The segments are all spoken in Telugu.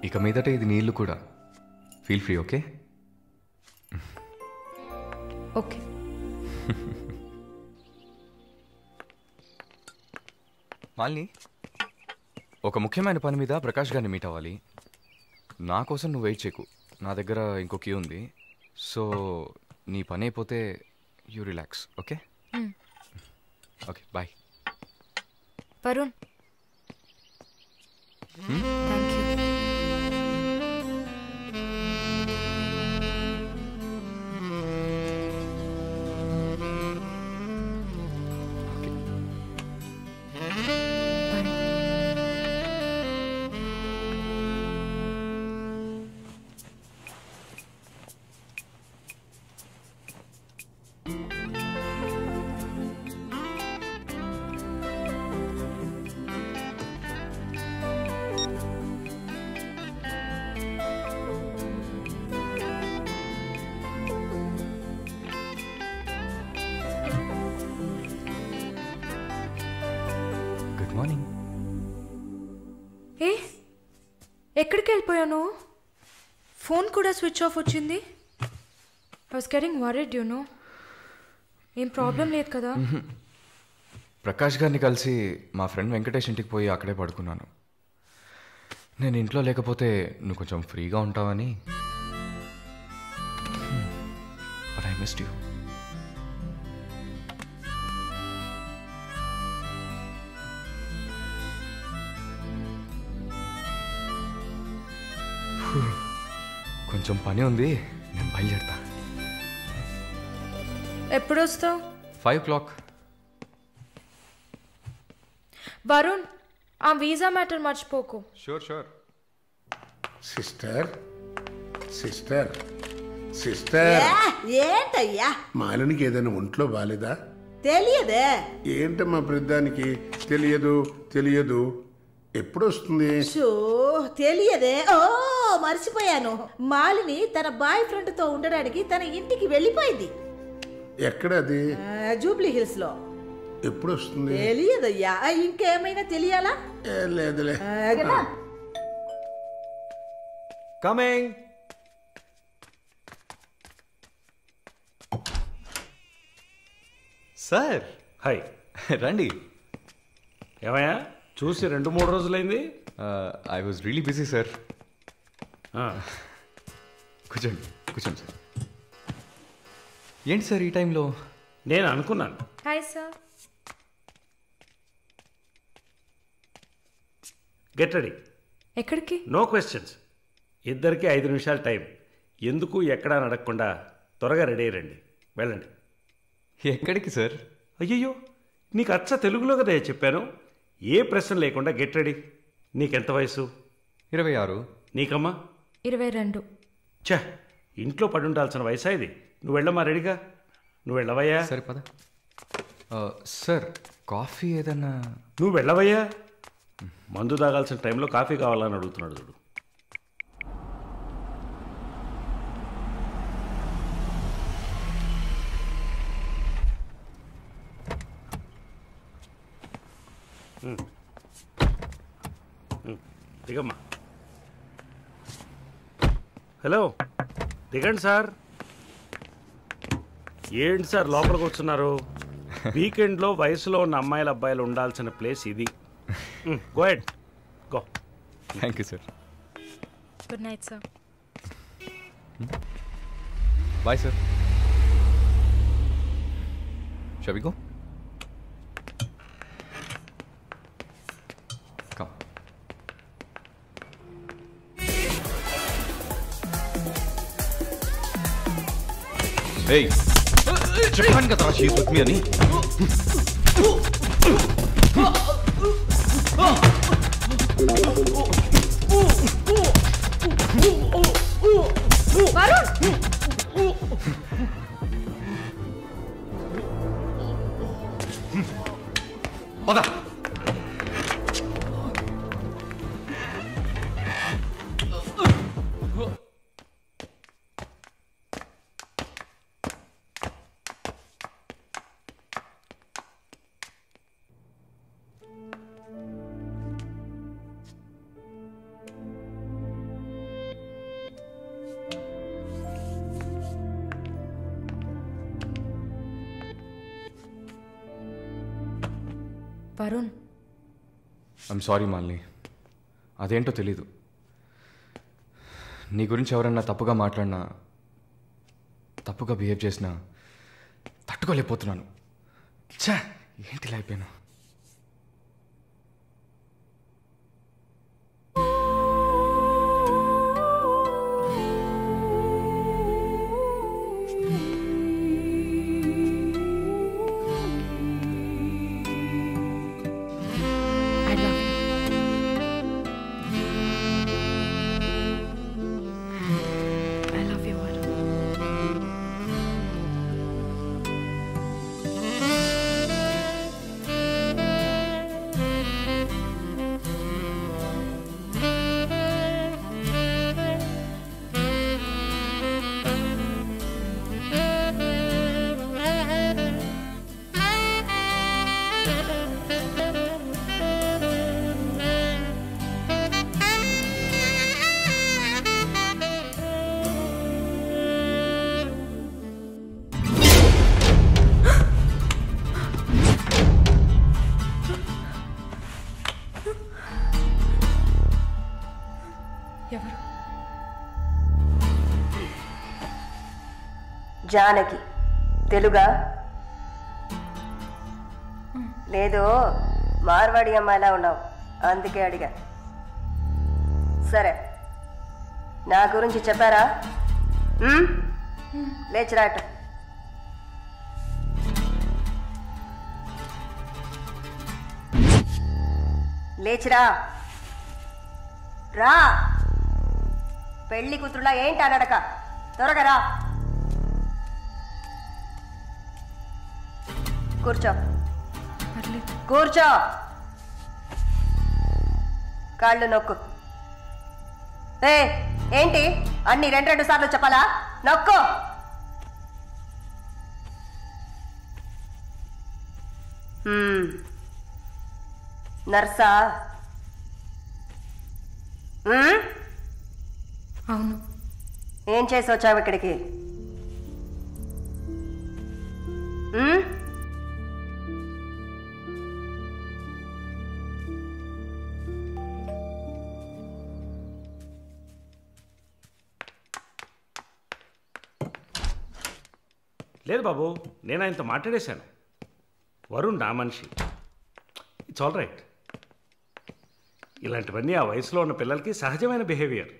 ఇక మీదట ఇది నీళ్ళు కూడా. Feel free. Okay okay. Malini, ఒక ముఖ్యమైన పని మీద ప్రకాష్ గారిని మీట్ అవ్వాలి. నా కోసం నువ్వు వెయిట్ చేయకు. నా దగ్గర ఇంకో క్యూ ఉంది. సో నీ పని అయిపోతే you relax. Okay okay bye. Varun, thank you. Good morning. ఏ ఎక్కడికి వెళ్ళిపోయాను? ఫోన్ కూడా స్విచ్ ఆఫ్ వచ్చింది. I was getting worried you know. ఏం ప్రాబ్లం లేదు కదా? ప్రకాష్ గారిని కలిసి మా ఫ్రెండ్ వెంకటేష్ ఇంటికి పోయి అక్కడే పడుకున్నాను. నేను ఇంట్లో లేకపోతే నువ్వు కొంచెం ఫ్రీగా ఉంటావని. But I missed you. కొంచెం పని ఉంది, నేను బయలుదేరుతా. ఎప్పుడు వస్తావు? 5 o'clock. వరుణ్, ఆ వీసా మ్యాటర్ మర్చిపోకు. Sure sure. Sister sister sister, ఏంటయ్యా మాలినికి ఏదైనా ఒంట్లో బాలేదా? తెలియదే. ఏంటమ్మా ప్రతిదానికి తెలియదు తెలియదు. ఎప్పుడు వస్తుంది? షో తెలియదే. ఓ మర్చిపోయాను. మాలిని తన బాయ్ ఫ్రెండ్ తో ఉండడానికి తన ఇంటికి వెళ్ళిపోయింది. ఎక్కడది? జూబ్లీ హిల్స్ లో. ఎప్పుడు వస్తుంది? తెలియదయ్యా. ఇంకేమైనా తెలియాలా? లేదులే. కమింగ్. Sir hi. రండి. ఏమయ్యా చూసి 2-3 రోజులైంది. I was really busy sir. ఆ, కూర్చోండి కూర్చోండి సార్. ఏంటి సార్ ఈ టైంలో? నేను అనుకున్నాను. Hi sir. Get ready. ఎక్కడికి? No questions. ఇద్దరికి 5 నిమిషాలు టైం. ఎందుకు ఎక్కడా నడకుండా త్వరగా రెడీ అయ్యండి. వెళ్ళండి. ఎక్కడికి సార్? అయ్యయ్యో, నీకు అచ్చ తెలుగులో కదా చెప్పాను. ఏ ప్రశ్న లేకుండా గెట్ రెడీ. నీకెంత వయసు? 26. నీకమ్మా? 22. ఛా, ఇంట్లో పడి ఉండాల్సిన వయసా ఇది. నువ్వు వెళ్ళమ్మా రెడీగా. నువ్వు వెళ్ళవయ్యా. సరే పద. సార్ కాఫీ ఏదన్నా? నువ్వు వెళ్ళవయ్యా. మందు తాగాల్సిన టైంలో కాఫీ కావాలని అడుగుతున్నాడు చూడు. దిగమ్మా. హలో, దిగండి సార్. ఏంటి సార్ లోపలికి వస్తున్నారు? వీకెండ్లో వయసులో ఉన్న అమ్మాయిల అబ్బాయిలు ఉండాల్సిన ప్లేస్ ఇది. Go ahead, go. Thank you sir. Good night sir. Bye sir. Shall we go? Come. Hey! చెప్పాను కదా షీస్ విత్ మీ అని. పద. వరుణ్, ఐమ్ సారీ మాలిని, అదేంటో తెలీదు. నీ గురించి ఎవరన్నా తప్పుగా మాట్లాడినా, తప్పుగా బిహేవ్ చేసినా తట్టుకోలేకపోతున్నాను. ఛా, ఏంటి ఇలా అయిపోయాను. జానకి, తెలుగా? లేదు, మార్వాడి అమ్మాయిలా ఉన్నావు, అందుకే అడిగా. సరే, నా గురించి చెప్పారా? లేచిరాట. లేచిరా, రా. పెళ్లి కూతురులా ఏంటి అనడక, త్వరగా రా. కూర్చో, కూర్చో. కాళ్ళు నొక్కు. ఏంటి అన్ని రెండు సార్లు చెప్పాలా? నొక్కు. నర్సా? అవును. ఏం చేసి వచ్చావు ఇక్కడికి? లేదు బాబు, నేను ఆయనతో మాట్లాడేశాను. వరుణ్ నా మనిషి. It's all right. ఇలాంటివన్నీ ఆ వయసులో ఉన్న పిల్లలకి సహజమైన బిహేవియర్.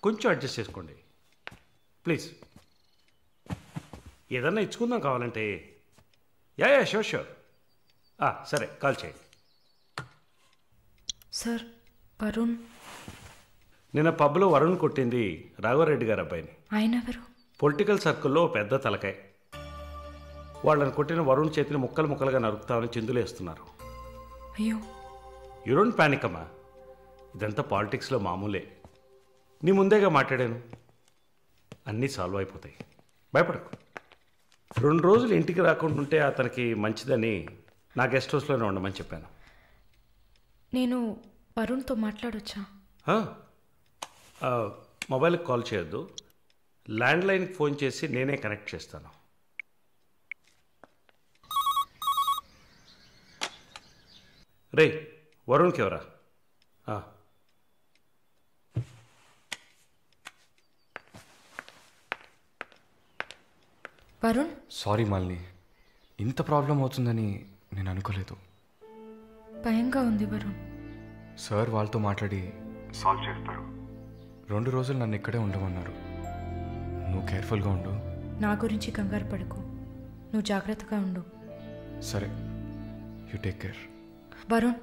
కొంచెం అడ్జస్ట్ చేసుకోండి ప్లీజ్. ఏదన్నా ఇచ్చుకుందాం కావాలంటే. Yeah sure sure. సరే, కాల్ చేయండి. సార్, వరుణ్ నిన్న పబ్లో వరుణ్ కొట్టింది రాఘవరెడ్డి గారు అబ్బాయిని. ఆయన ఎవరు? పొలిటికల్ సర్కిల్లో పెద్ద తలకాయ. వాళ్ళని కొట్టిన వరుణ్ చేతిని ముక్కలు ముక్కలుగా నరుకుతామని చిందులేస్తున్నారు. అయ్యో. యూ డోంట్ పానిక్ అమ్మా, ఇదంతా పాలిటిక్స్లో మామూలే. నీ ముందేగా మాట్లాడాను, అన్నీ సాల్వ్ అయిపోతాయి, భయపడకు. 2 రోజులు ఇంటికి రాకుండా ఉంటే అతనికి మంచిదని నా గెస్ట్ హౌస్లోనే ఉండమని చెప్పాను. నేను వరుణ్తో మాట్లాడొచ్చా? మొబైల్కి కాల్ చేయొద్దు, ల్యాండ్లైన్కి ఫోన్ చేసి నేనే కనెక్ట్ చేస్తాను. రే, వరుణ్కి ఎవరా? వరుణ్, సారీ మాలిని, ఇంత ప్రాబ్లం అవుతుందని నేను అనుకోలేదు. భయంగా ఉంది వరుణ్. సార్ వాళ్ళతో మాట్లాడి సాల్వ్ చేస్తారు. 2 రోజులు నన్ను ఇక్కడే ఉండమన్నారు. నువ్వు కేర్ఫుల్గా ఉండు. నా గురించి కంగారు పడకు, నువ్వు జాగ్రత్తగా ఉండు. సరే, you take care. Varun,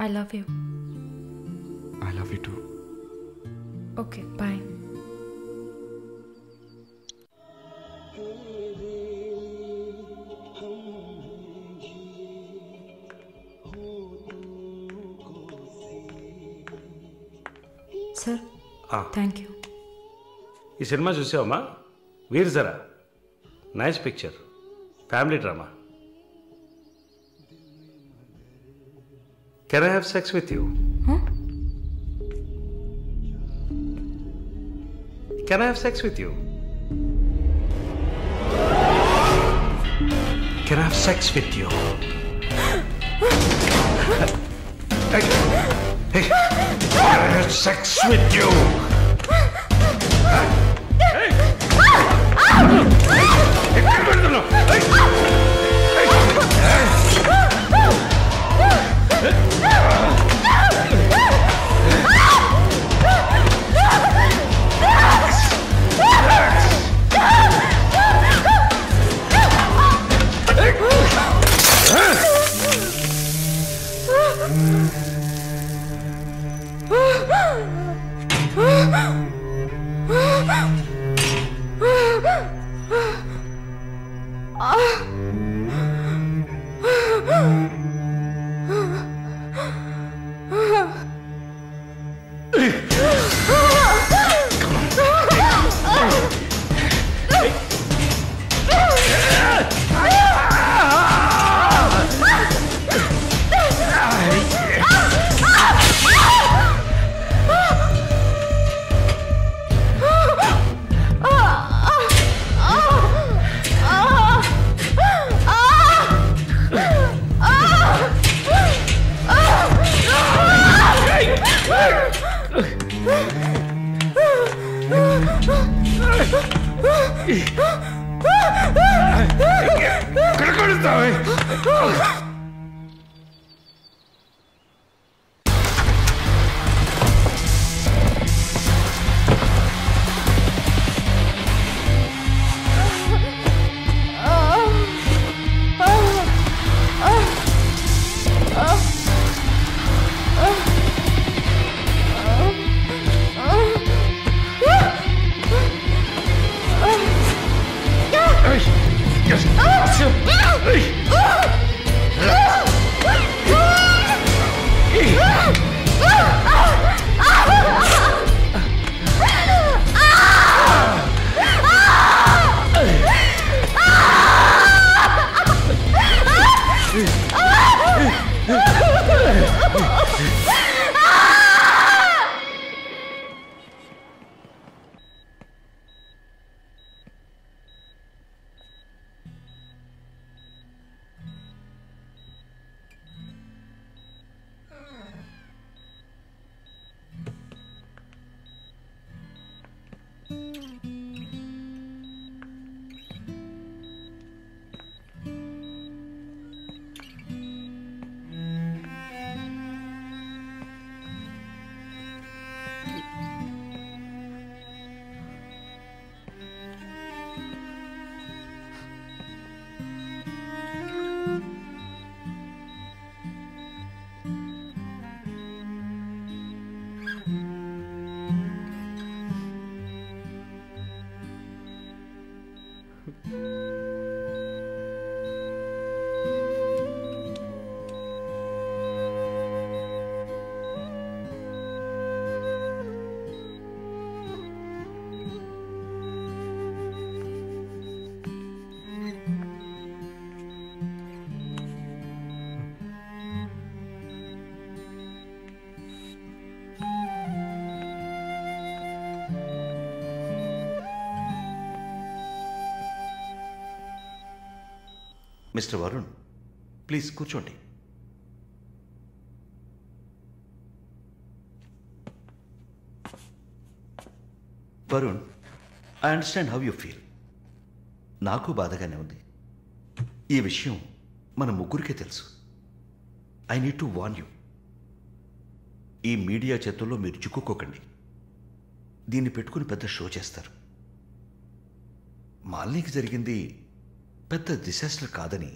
I love you. I love you too. Okay, bye. Sir, thank you. ఈ సినిమా చూసావమ్మా? Veer Zaara. Nice picture, family drama. Can I have sex with you? Can I have sex with you? can have sex with you. Hey, hey, can I have sex with you? Hey, ఎక్కడ పెడుతున్నావు? మిస్టర్ వరుణ్, ప్లీజ్ కూర్చోండి. Varun, I understand how you feel. నాకు బాధగానే ఉంది. ఈ విషయం మన ముగ్గురికే తెలుసు. I need to warn you. ఈ మీడియా చేతుల్లో మీరు చిక్కుకోకండి. దీన్ని పెట్టుకుని పెద్ద షో చేస్తారు. మాలినికి జరిగింది పెద్ద డిసాస్టర్ కాదని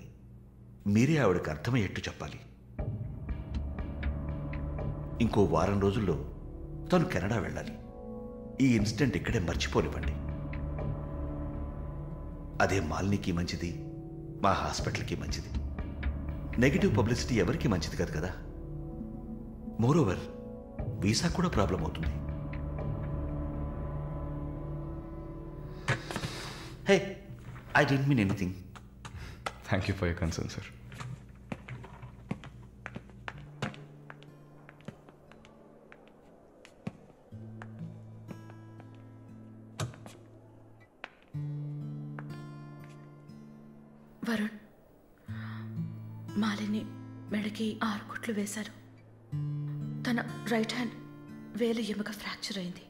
మీరే ఆవిడకి అర్థమయ్యేట్టు చెప్పాలి. ఇంకో వారం రోజుల్లో తను కెనడా వెళ్ళాలి. ఈ ఇన్సిడెంట్ ఇక్కడే మర్చిపోనివ్వండి. అదే మాలినికి మంచిది, మా హాస్పిటల్కి మంచిది. నెగిటివ్ పబ్లిసిటీ ఎవరికి మంచిది కాదు కదా. మోరోవర్ వీసా కూడా ప్రాబ్లం అవుతుంది. Hey, I don't mean anything. Thank you for your concern, sir. Varun, Malini మెడకి 6 కుట్లు వేశారు. తన రైట్ హ్యాండ్ వేలు ఎముక ఫ్రాక్చర్ అయింది.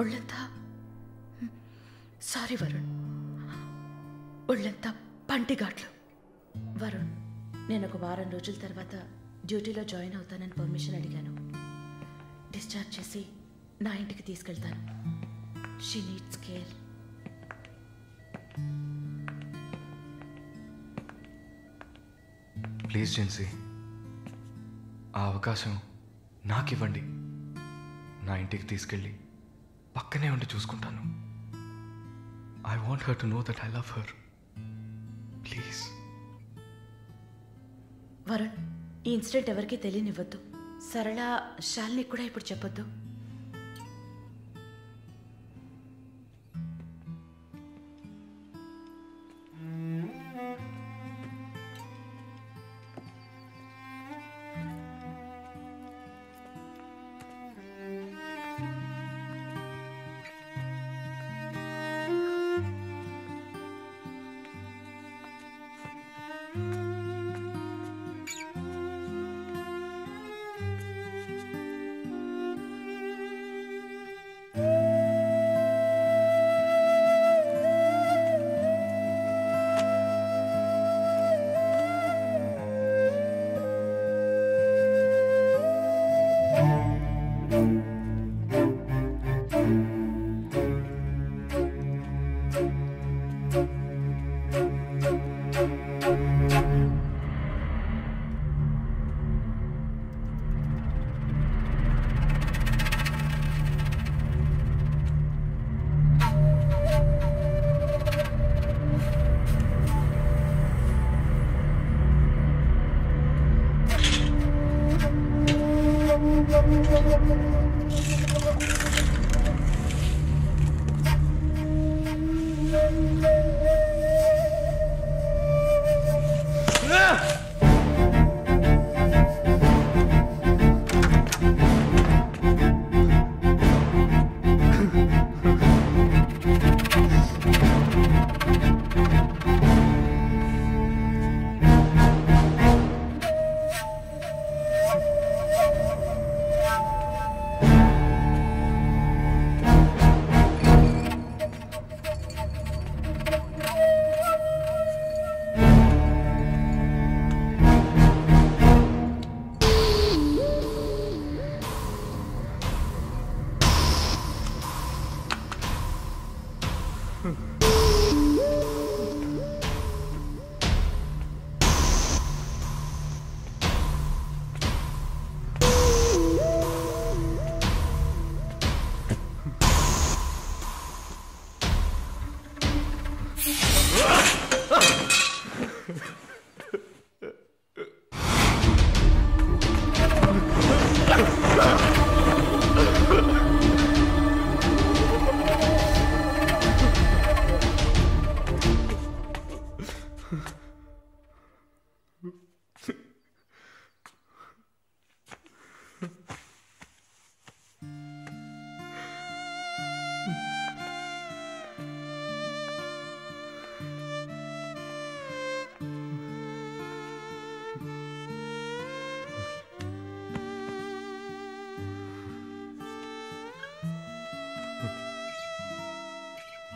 ఒళ్ళంతా సారీ వరుణ్, ఒళ్ళంతా పంటిఘాట్లు. వరుణ్, నేను ఒక వారం రోజుల తర్వాత డ్యూటీలో జాయిన్ అవుతానని పర్మిషన్ అడిగాను. డిశ్చార్జ్ చేసి నా ఇంటికి తీసుకెళ్తాను. She needs care. Please Jincy, ఆ అవకాశం నాకు ఇవ్వండి. నా ఇంటికి తీసుకెళ్ళి పక్కనే ఉండి చూసుకుంటాను. I want her to know that I love her. Please. Varun, ఈ ఇన్సిడెంట్ ఎవరికీ తెలియనివ్వద్దు. సరళ, శాలిని కూడా ఇప్పుడు చెప్పొద్దు.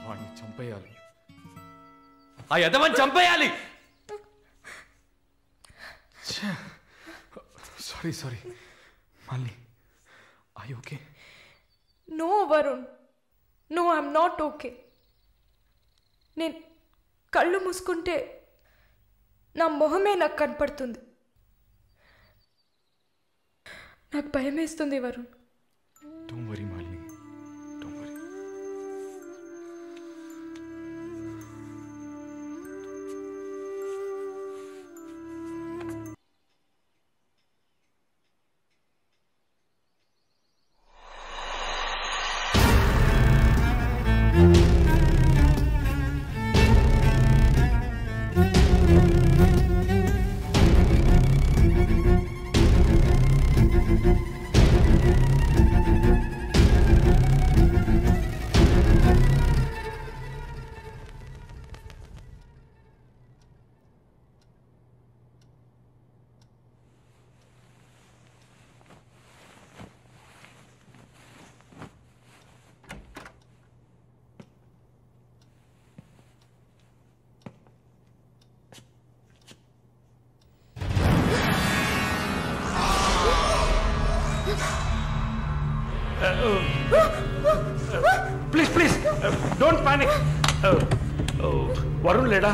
వాడిని చంపేయాలి. ఆ యదవని చంపేయాలి. సారీ మళ్ళీ. I okay? No Varun, no, I'm not okay. నేను కళ్ళు మూసుకుంటే నా మొహమే నాకు కనపడుతుంది. నాకు భయం వేస్తుంది Varun. Don't worry Malini, don't worry. Please please don't panic. Varun లేడా?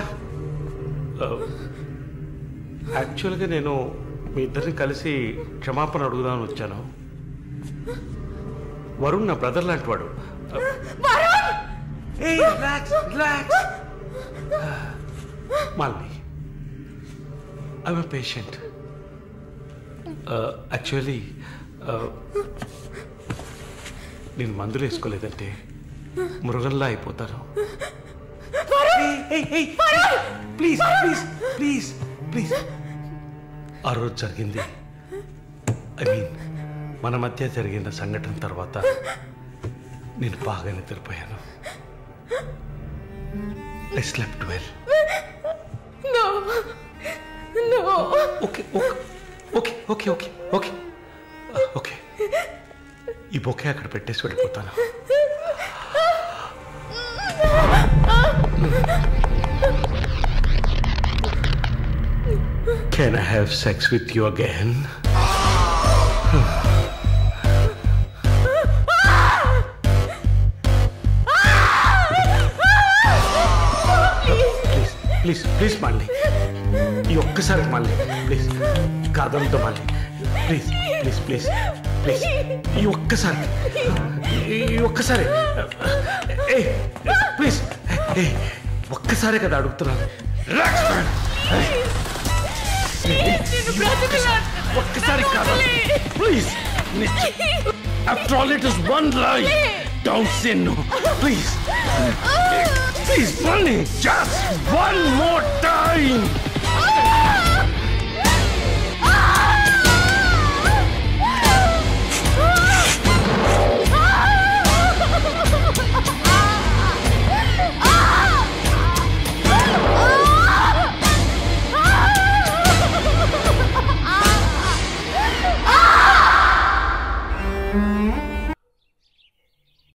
యాక్చువల్గా నేను మీ ఇద్దరిని కలిసి క్షమాపణ అడుగుదామని వచ్చాను. వరుణ్ నా బ్రదర్ లాంటి వాడు. Malini, I'm a patient. Actually నేను మందులు వేసుకోలేదంటే మృగంలా అయిపోతాను. Please please please please. ఆ రోజు జరిగింది, ఐ మీన్ మన మధ్య జరిగిన సంఘటన తర్వాత నేను బాగా నిద్రపోయాను. I slept well. Okay okay okay okay okay okay. ఈ బొకే అక్కడ పెట్టేసి వెళ్ళిపోతాను. Can I have sex with you again? Please please Malini, ఈ ఒక్కసారి మాలిని ప్లీజ్, కాదంతో Malini please please please please, ఈ ఒక్కసారి ప్లీజ్, ఒక్కసారే కదా అడుగుతున్నాను. ఒక్కసారి కాదు please. After all, it is one lie. Don't say no, please. Please, Bunny, just one more time.